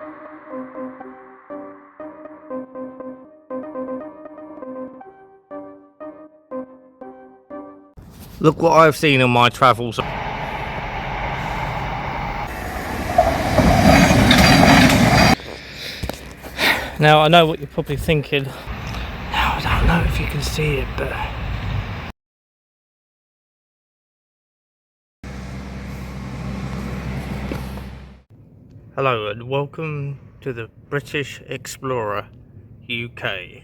Look what I've seen on my travels. Now I know what you're probably thinking. Now I don't know if you can see it, but hello and welcome to the British Explorer UK.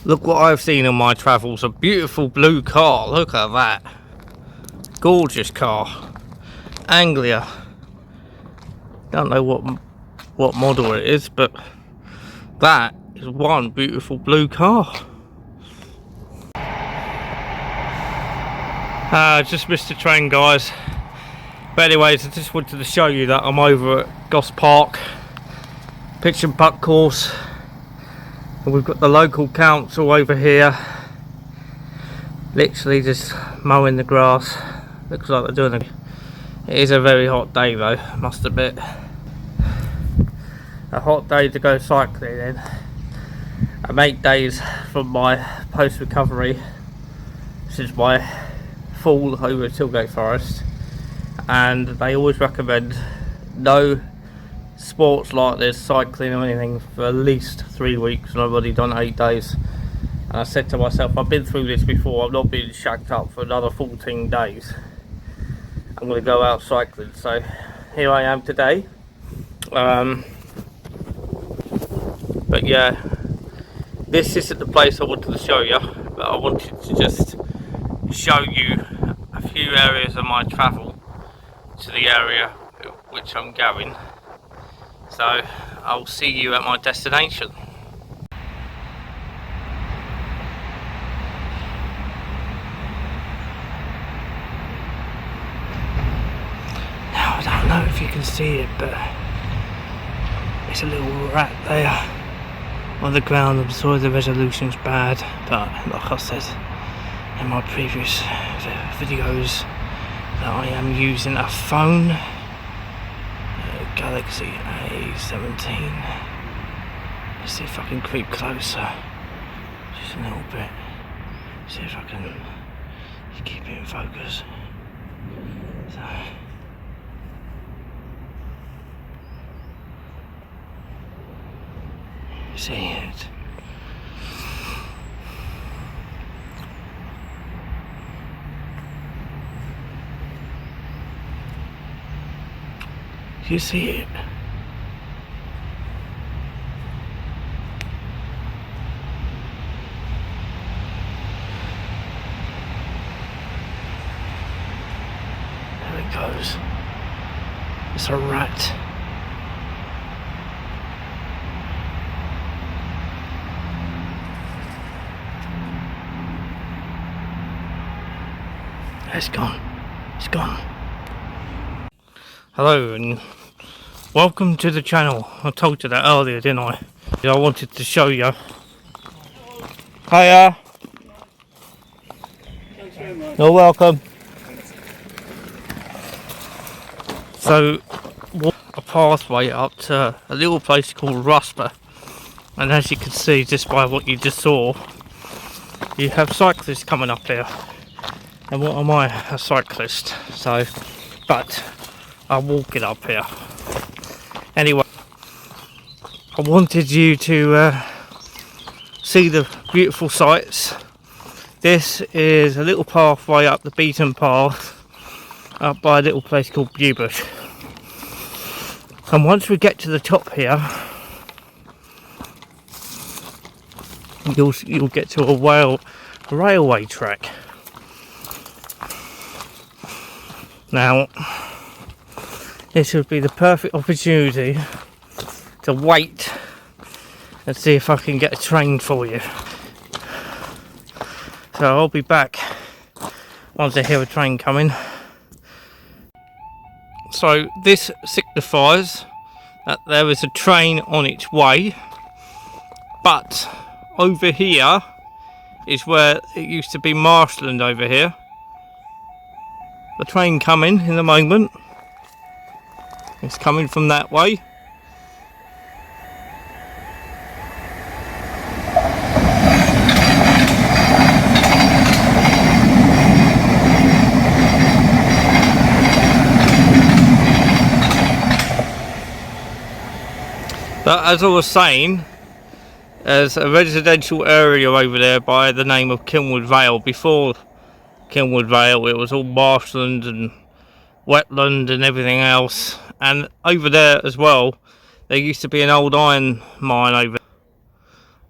Look what I've seen on my travels. A beautiful blue car. Look at that. Gorgeous car. Anglia. Don't know what model it is, but that is one beautiful blue car. Just missed the train, guys. But anyways, I just wanted to show you that I'm over at Goss Park pitch and putt course, and we've got the local council over here literally just mowing the grass. Looks like they're doing it. It is a very hot day though, I must admit. A hot day to go cycling in. I'm 8 days from my post-recovery since my fall over Tilgate Forest, and they always recommend no sports like this, cycling or anything, for at least 3 weeks, and I've already done 8 days. And I said to myself, I've been through this before, I'm not being shacked up for another 14 days. I'm going to go out cycling, so here I am today. But yeah, this isn't the place I wanted to show you, but I wanted to just show you a few areas of my travel to the area which I'm going. So I'll see you at my destination. Now I don't know if you can see it, but there's a little rat there on the ground. I'm sorry the resolution's bad, but like I said in my previous videos, that I am using a phone, Galaxy A17. Let's see if I can creep closer, just a little bit, see if I can keep it in focus. So see it. Do you see it? There it goes. It's a rat. It's gone. It's gone. Hello and welcome to the channel. I told you that earlier, didn't I? I wanted to show you. Hiya. You're welcome. So, a pathway up to a little place called Rusper, and as you can see just by what you just saw, you have cyclists coming up here. And what am I? A cyclist. So, but I'm walking up here. Anyway, I wanted you to see the beautiful sights. This is a little pathway up the beaten path, up by a little place called Bewbush. And once we get to the top here, you'll get to a railway track. Now, this would be the perfect opportunity to wait and see if I can get a train for you. So I'll be back once I hear a train coming. So this signifies that there is a train on its way, but over here is where it used to be marshland over here. The train coming in a moment. It's coming from that way. But as I was saying, there's a residential area over there by the name of Kinwood Vale. Before Kinwood Vale, it was all marshland and wetland and everything else. And over there as well, there used to be an old iron mine over there.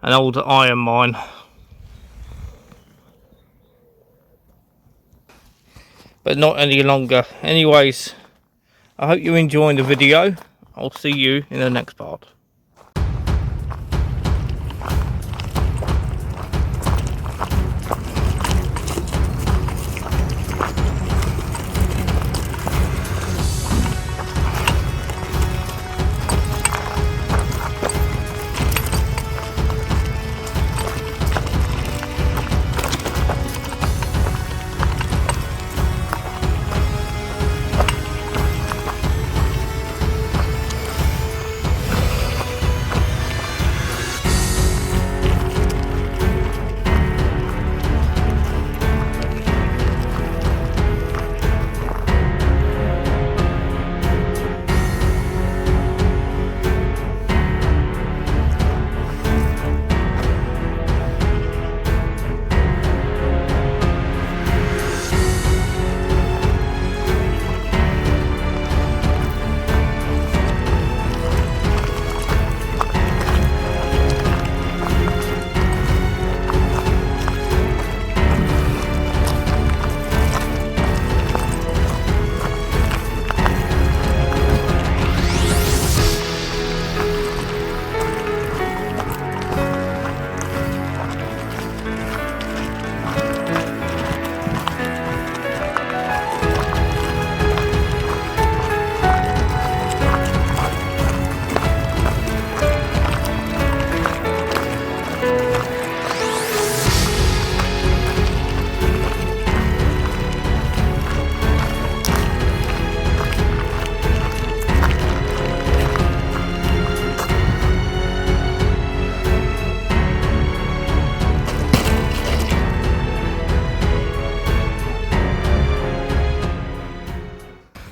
An old iron mine. But not any longer. Anyways, I hope you're enjoying the video. I'll see you in the next part.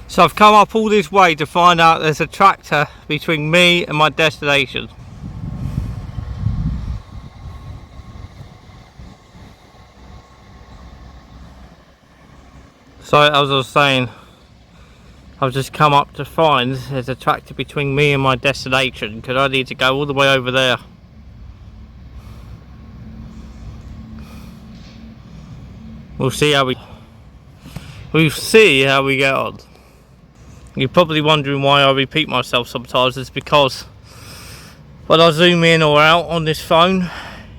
So I've come up all this way to find out there's a tractor between me and my destination. So as I was saying, I've just come up to find there's a tractor between me and my destination because I need to go all the way over there. We'll see how we get on. You're probably wondering why I repeat myself sometimes. It's because when I zoom in or out on this phone,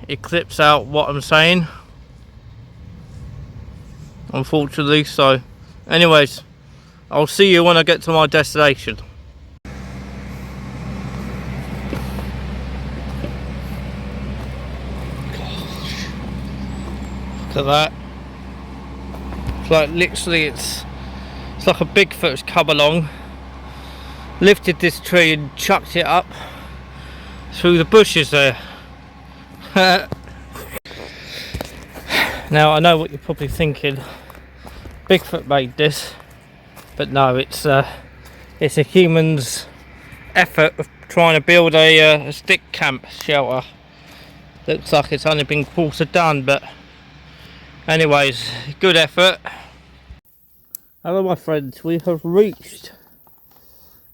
it clips out what I'm saying, unfortunately. So anyways, I'll see you when I get to my destination. Gosh, look at that. It's like literally it's like a Bigfoot's come along, lifted this tree and chucked it up through the bushes there. Now I know what you're probably thinking, Bigfoot made this, but no, it's a human's effort of trying to build a stick camp shelter. Looks like it's only been quarter done, but anyways, good effort. Hello my friends, we have reached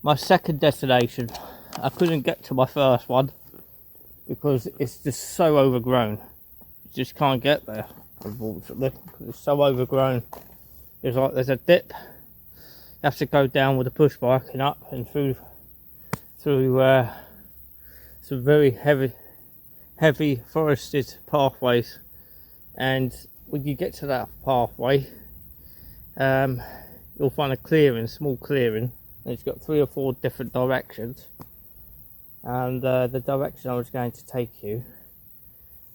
my second destination. I couldn't get to my first one because it's just so overgrown. You just can't get there, unfortunately, because it's so overgrown. It's like there's a dip. You have to go down with a push bike and up and through some very heavy forested pathways. And when you get to that pathway, you'll find a clearing, small clearing, and it's got 3 or 4 different directions. And the direction I was going to take you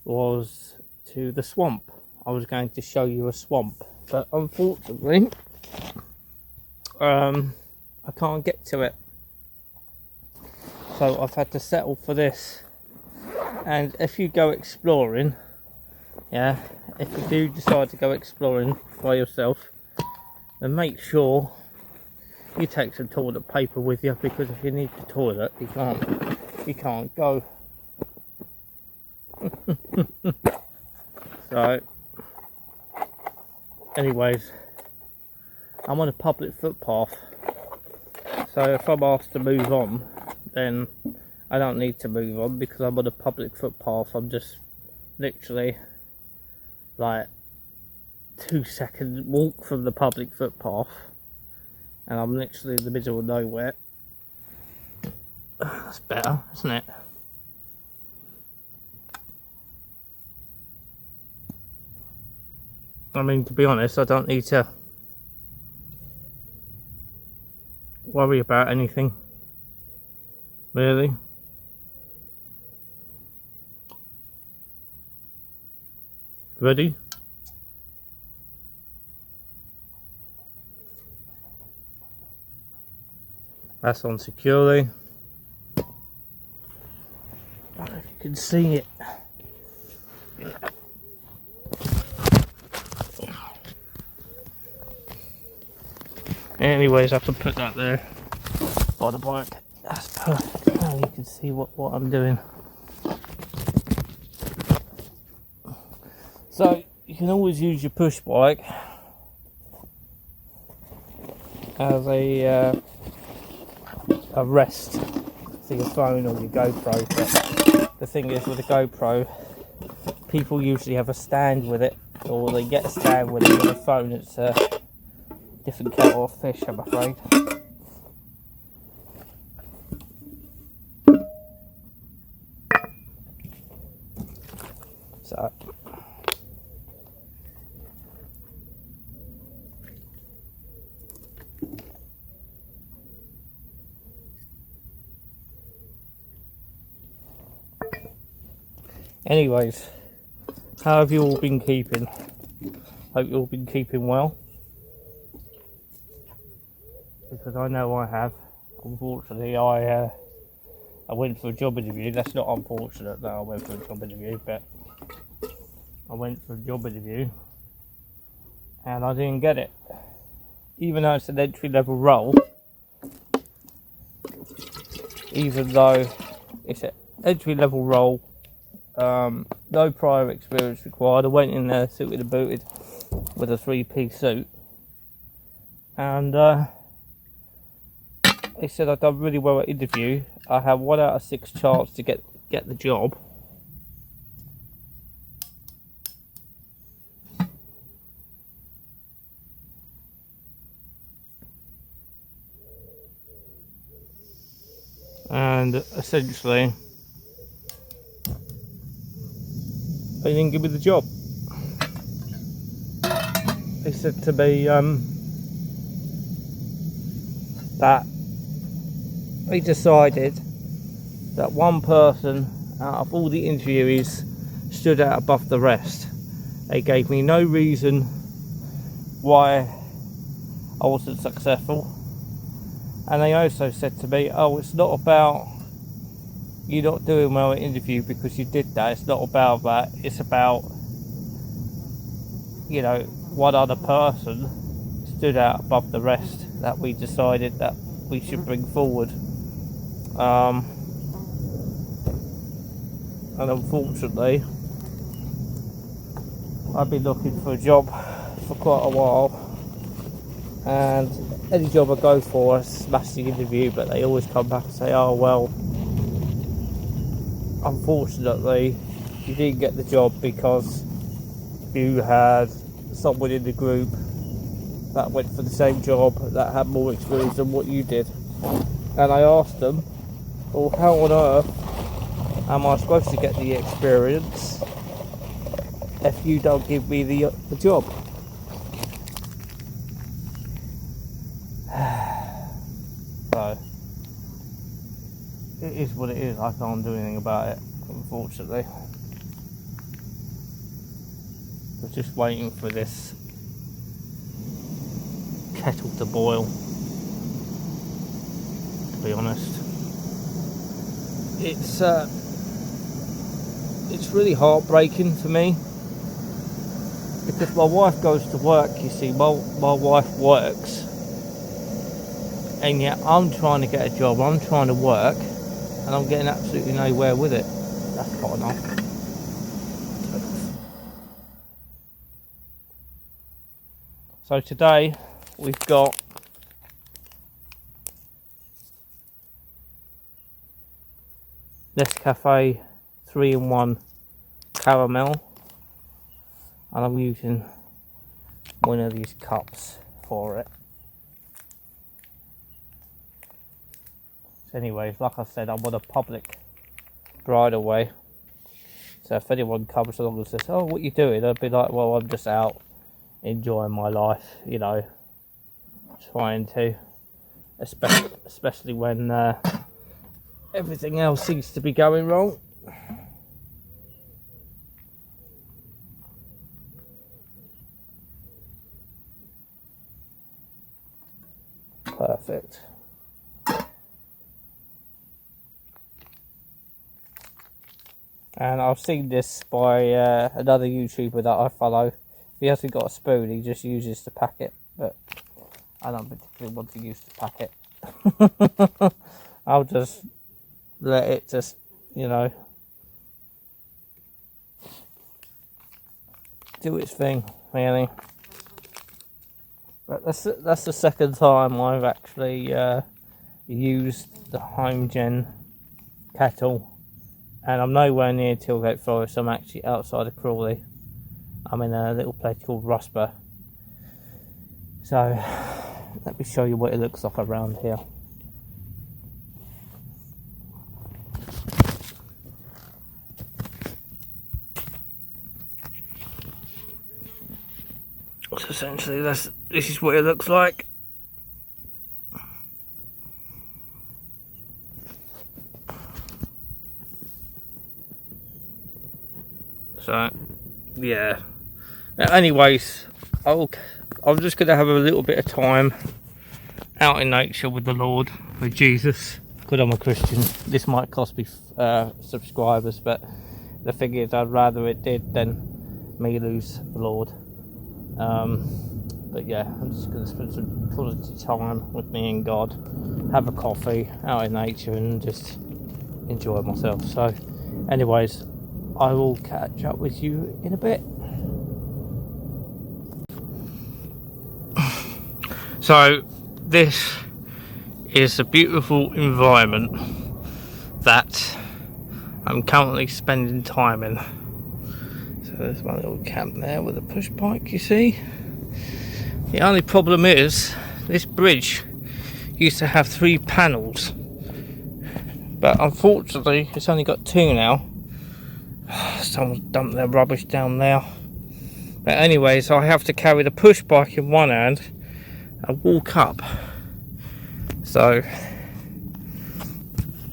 was to the swamp. I was going to show you a swamp, but unfortunately I can't get to it, so I've had to settle for this. And if you go exploring, yeah, if you do decide to go exploring by yourself, then make sure you take some toilet paper with you, because if you need the toilet, you can't you can't go. So, anyways, I'm on a public footpath, so if I'm asked to move on, then I don't need to move on because I'm on a public footpath. I'm just literally like 2-second walk from the public footpath, and I'm literally in the middle of nowhere. That's better, isn't it? I mean, to be honest, I don't need to worry about anything, really. Ready? That's on securely. I don't know if you can see it. Anyways, I can put that there by the bike. That's perfect. Now you can see what I'm doing. So you can always use your push bike as a rest for your phone or your GoPro. But the thing is, with a GoPro, people usually have a stand with it, or they get a stand with it. With a phone, it's a different kettle of fish, I'm afraid. So anyways, how have you all been keeping? Hope you've all been keeping well, because I know I have. Unfortunately, I went for a job interview. That's not unfortunate that I went for a job interview, but I went for a job interview and I didn't get it. Even though it's an entry level role, even though it's an entry level role, no prior experience required. I went in there suited and booted with a 3-piece suit, and they said I'd done really well at interview. I had 1 out of 6 chance to get the job. And essentially, they didn't give me the job. They said to me that they decided that one person out of all the interviewees stood out above the rest. They gave me no reason why I wasn't successful, and they also said to me, oh, it's not about you not doing well at interview because you did that. It's not about that. It's about, you know, one other person stood out above the rest that we decided that we should bring forward. And unfortunately, I've been looking for a job for quite a while, and any job I go for, I smash the interview, but they always come back and say, oh well, unfortunately you didn't get the job because you had someone in the group that went for the same job that had more experience than what you did. And I asked them, well, how on earth am I supposed to get the experience if you don't give me the job? So it is what it is. I can't do anything about it, unfortunately. I'm just waiting for this kettle to boil, to be honest. It's really heartbreaking for me, because my wife goes to work, you see. My wife works, and yet I'm trying to get a job, I'm trying to work, and I'm getting absolutely nowhere with it. That's quite nice. So today we've got Nescafe 3-in-1 caramel, and I'm using one of these cups for it. So anyways, like I said, I'm on a public bridleway, so if anyone comes along and says, "Oh, what you doing?" I'd be like, "Well, I'm just out enjoying my life, you know, trying to, especially when everything else seems to be going wrong." Perfect. And I've seen this by another YouTuber that I follow. He hasn't got a spoon, he just uses the packet, but I don't particularly want to use the packet. I'll just let it just, you know, do its thing, really. But that's the second time I've actually used the home gen kettle, and I'm nowhere near Tilgate Forest. I'm actually outside of Crawley. I'm in a little place called Rusper. So let me show you what it looks like around here. So essentially this is what it looks like. So yeah, anyways, I'm just going to have a little bit of time out in nature with the Lord, with Jesus, because I'm a Christian. This might cost me subscribers, but the thing is, I'd rather it did than me lose the Lord. But yeah, I'm just going to spend some quality time with me and God, have a coffee out in nature and just enjoy myself. So anyways, I will catch up with you in a bit. So this is a beautiful environment that I'm currently spending time in. So there's my little camp there with a push bike, you see. The only problem is this bridge used to have 3 panels, but unfortunately it's only got 2 now. Someone's dumped their rubbish down there. But anyways, I have to carry the push bike in one hand and walk up. So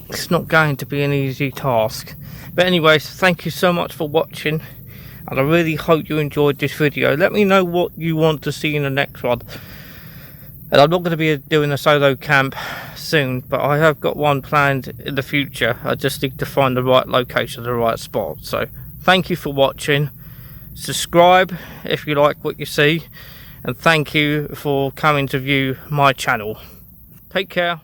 it's not going to be an easy task. But anyways, thank you so much for watching, and I really hope you enjoyed this video. Let me know what you want to see in the next one. And I'm not going to be doing a solo camp soon, but I have got one planned in the future. I just need to find the right location, the right spot. So thank you for watching. Subscribe if you like what you see, and thank you for coming to view my channel. Take care.